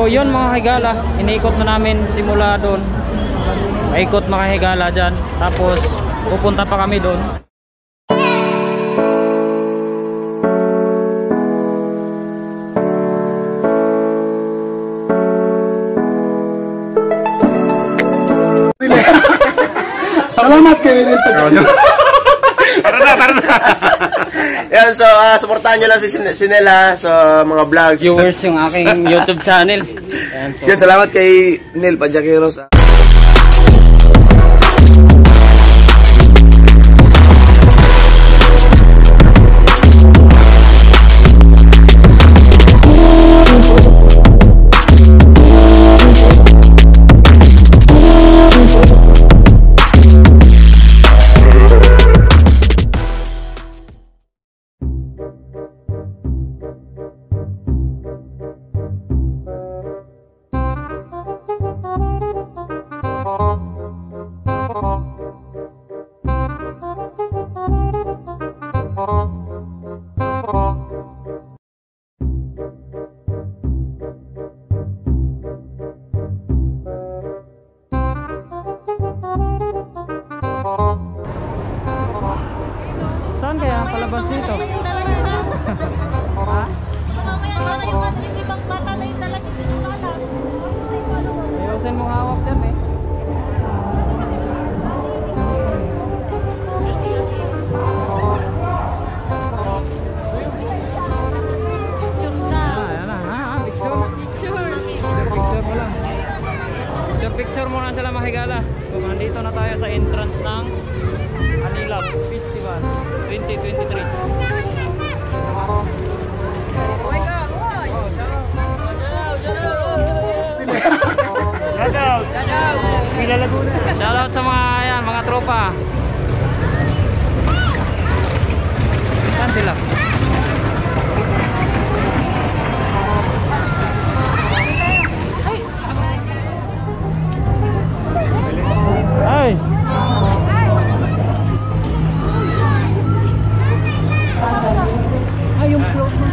So yun mga higala, iniikot na namin simula doon. Paikot mga higala dyan. Tapos pupunta pa kami doon. Salamat kay Nel. Tara na. Yan, so supportahan nyo lang si Nel sa mga vlogs. Viewers yung aking YouTube channel. Ayan, so. Yan, salamat kay Nel Padjaqueros. Saan kaya ang palabas dito? Ha? Yung ibang bata na yung talaga dito na lang. Ayusin mong hawak dyan eh. Ayan na, picture. Picture mo lang. Picture muna sila mga higala. So, nandito na tayo sa entrance ng Anilab Festival 2023. Shoutout sa mga tropa. Saan sila? Ay! Ay, yung float mo.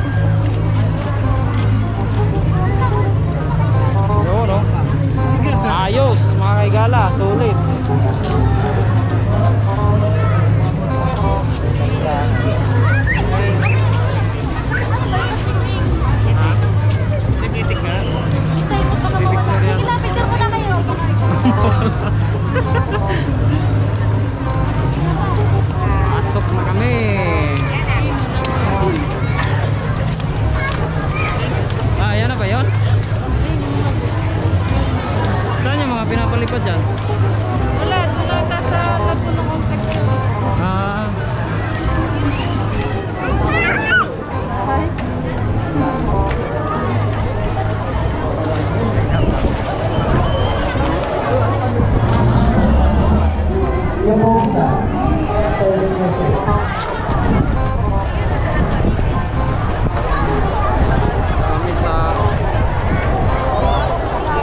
Yun, no? Ayos, mga kaigala. Sulit. Picture mo na kayo. Pasok na kami. Ayan na ba yun? Saan yung mga pinapalipad dyan? Wala, doon ata sa tapo ng complex.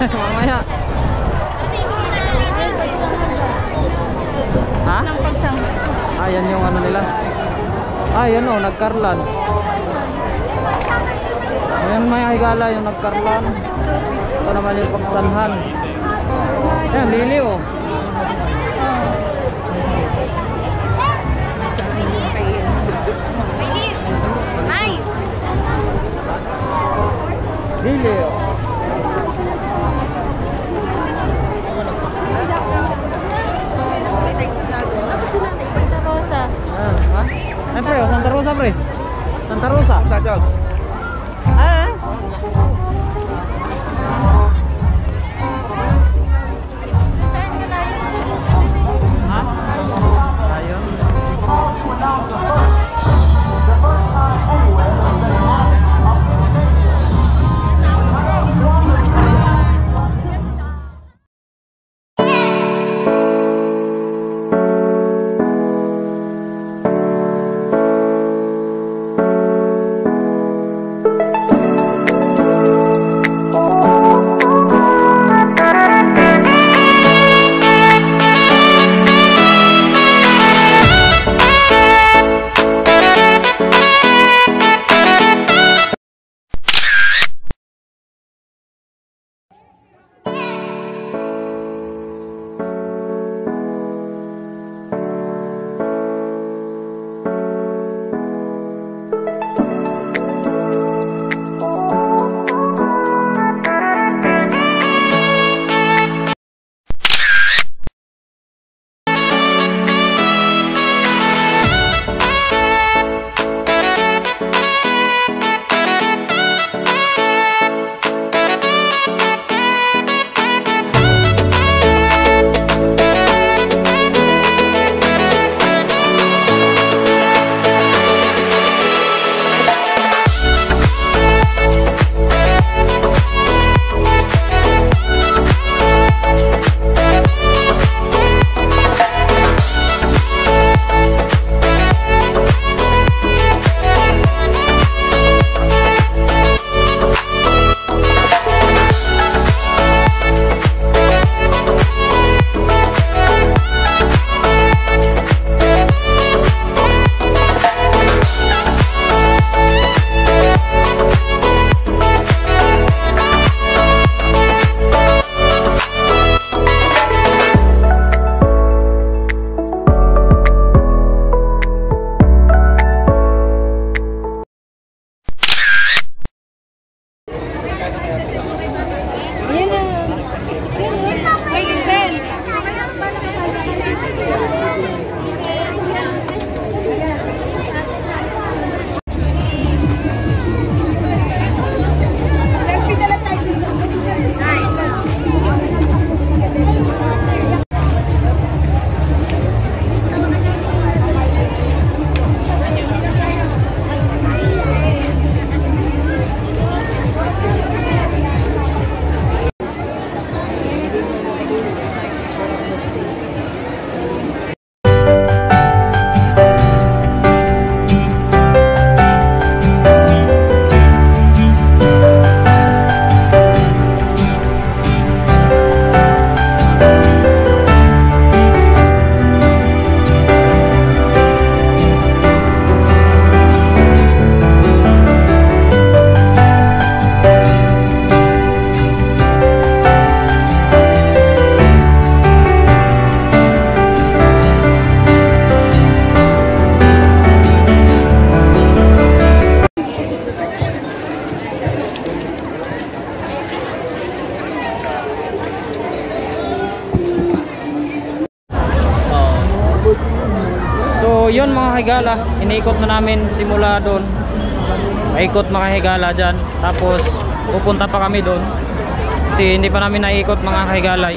Mamaya. Ha? Ayan yung ano nila. Ayan o, nagkarlan. Ayan mga higala yung nagkarlan. Ito naman yung pagsanhan. Ayan, lili o. Lili o. Santa Rosa. Ha? Ay pre, Santa Rosa pre. Santa Rosa. Santa Jobs. Ah. Ayun. mga higala, iniikot na namin simula doon. Paikot mga higala dyan. Tapos pupunta pa kami doon. Kasi hindi pa namin naikot mga higala.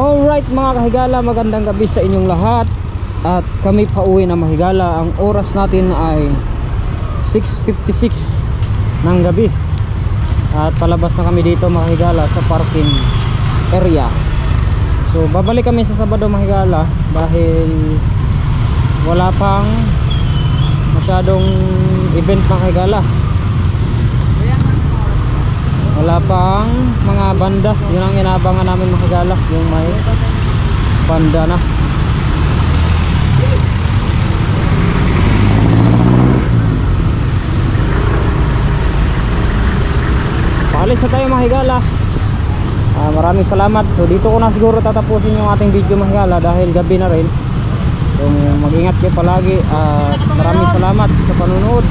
Alright mga kahigala, magandang gabi sa inyong lahat. At kami pauwi na mahigala. Ang oras natin ay 6:56 ng gabi. At palabas na kami dito mahigala sa parking area. So babalik kami sa Sabado mahigala dahil wala pang masyadong event mahigala. Wala pang mga banda. Yun ang inaabangan namin mahigala, yung may banda na. Paalis na tayo mahigala. Maraming salamat. So dito ko na siguro tatapusin yung ating video mahigala dahil gabi na rin. So mag-ingat kayo palagi at maraming salamat sa panunood.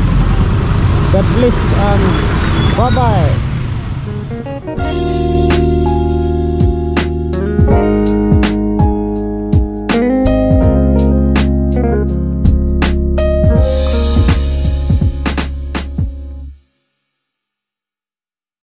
God bless and bye bye.